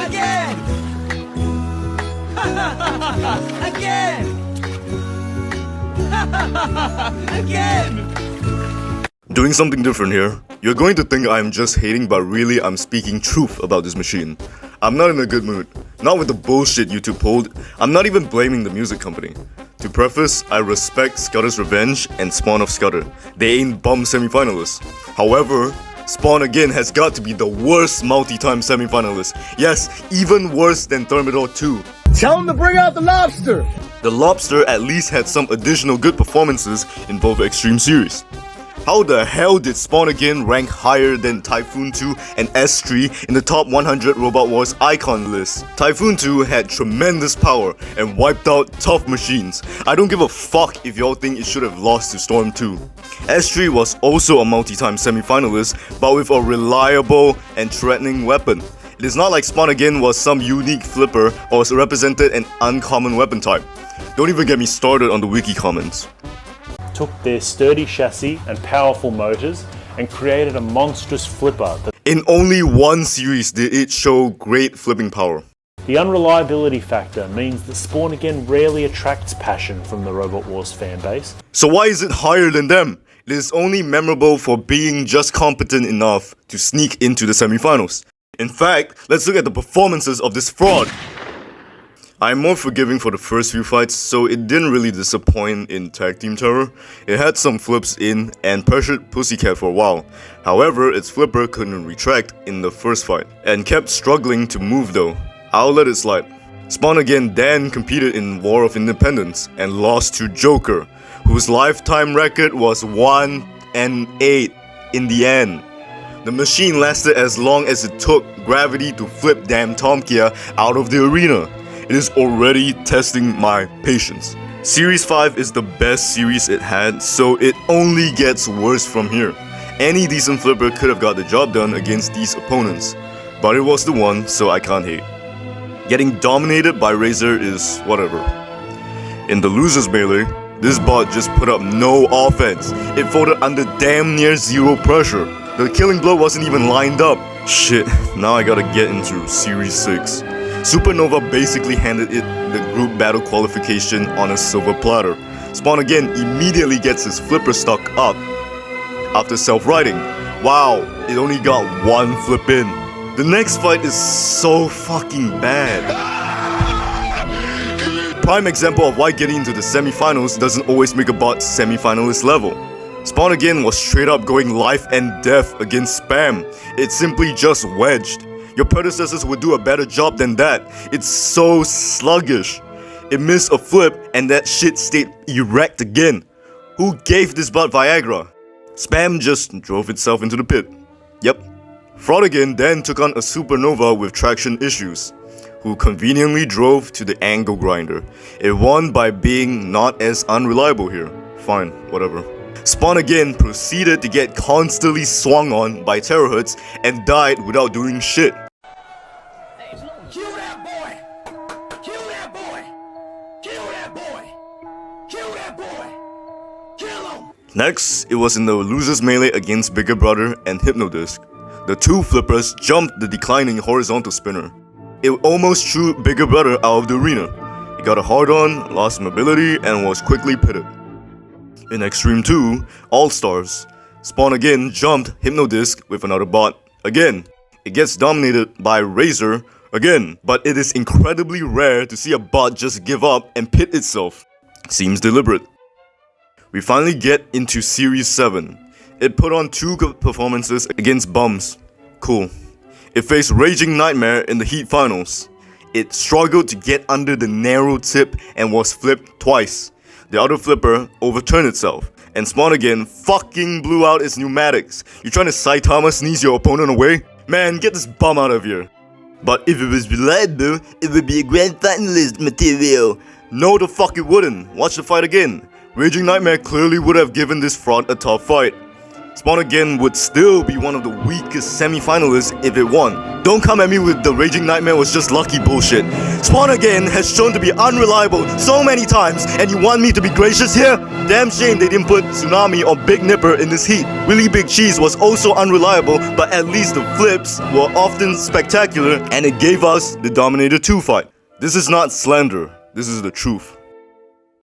Again! Again! Again! Doing something different here. You're going to think I'm just hating, but really I'm speaking truth about this machine. I'm not in a good mood. Not with the bullshit YouTube pulled. I'm not even blaming the music company. To preface, I respect Scutter's Revenge and Spawn of Scutter. They ain't bum semi-finalists. However, Spawn again has got to be the worst multi-time semi-finalist. Yes, even worse than Thermidor 2. Tell him to bring out the lobster! The Lobster at least had some additional good performances in both Extreme Series. How the hell did Spawn Again rank higher than Typhoon 2 and S3 in the top 100 Robot Wars icon list? Typhoon 2 had tremendous power and wiped out tough machines. I don't give a fuck if y'all think it should have lost to Storm 2. S3 was also a multi-time semi-finalist, but with a reliable and threatening weapon. It is not like Spawn Again was some unique flipper or represented an uncommon weapon type. Don't even get me started on the wiki comments. Took their sturdy chassis and powerful motors and created a monstrous flipper. In only one series did it show great flipping power. The unreliability factor means that Spawn Again rarely attracts passion from the Robot Wars fanbase. So why is it higher than them? It is only memorable for being just competent enough to sneak into the semifinals. In fact, let's look at the performances of this fraud. I'm more forgiving for the first few fights, so it didn't really disappoint in Tag Team Terror. It had some flips in and pressured Pussycat for a while. However, its flipper couldn't retract in the first fight, and kept struggling to move though. I'll let it slide. Spawn Again then competed in War of Independence and lost to Joker, whose lifetime record was 1-8 in the end. The machine lasted as long as it took gravity to flip damn Tomkia out of the arena. It is already testing my patience. Series 5 is the best series it had, so it only gets worse from here. Any decent flipper could have got the job done against these opponents, but it was the one, so I can't hate. Getting dominated by Razor is whatever. In the losers melee, this bot just put up no offense. It folded under damn near zero pressure. The killing blow wasn't even lined up. Shit, now I gotta get into Series 6. Supernova basically handed it the group battle qualification on a silver platter. Spawn Again immediately gets his flipper stock up after self-riding. Wow, it only got one flip in. The next fight is so fucking bad. Prime example of why getting into the semi-finals doesn't always make a bot semi-finalist level. Spawn Again was straight up going life and death against Spam. It simply just wedged. Your predecessors would do a better job than that. It's so sluggish. It missed a flip and that shit stayed erect again. Who gave this bot Viagra? Spam just drove itself into the pit. Yep. Fraud Again then took on a Supernova with traction issues, who conveniently drove to the angle grinder. It won by being not as unreliable here. Fine, whatever. Spawn Again proceeded to get constantly swung on by Terahertz and died without doing shit. Kill that boy! Kill that boy! Kill that boy! Kill that boy! Kill him! Next, it was in the losers melee against Bigger Brother and Hypnodisc. The two flippers jumped the declining horizontal spinner. It almost threw Bigger Brother out of the arena. He got a hard-on, lost mobility, and was quickly pitted. In Extreme 2, All-Stars, Spawn Again jumped Hypnodisc with another bot. Again, it gets dominated by Razor again, but it is incredibly rare to see a bot just give up and pit itself. Seems deliberate. We finally get into Series 7. It put on two good performances against bums. Cool. It faced Raging Nightmare in the Heat Finals. It struggled to get under the narrow tip and was flipped twice. The other flipper overturned itself, and Spawn Again fucking blew out its pneumatics. You trying to Saitama sneeze your opponent away? Man, get this bum out of here. But if it was reliable, it would be a grand finalist material. No the fuck it wouldn't. Watch the fight again. Raging Nightmare clearly would have given this fraud a tough fight. Spawn Again would still be one of the weakest semi-finalists if it won. Don't come at me with the Raging Nightmare was just lucky bullshit. Spawn Again has shown to be unreliable so many times, and you want me to be gracious here? Damn shame they didn't put Tsunami or Big Nipper in this heat. Really Big Cheese was also unreliable, but at least the flips were often spectacular, and it gave us the Dominator 2 fight. This is not slander, this is the truth.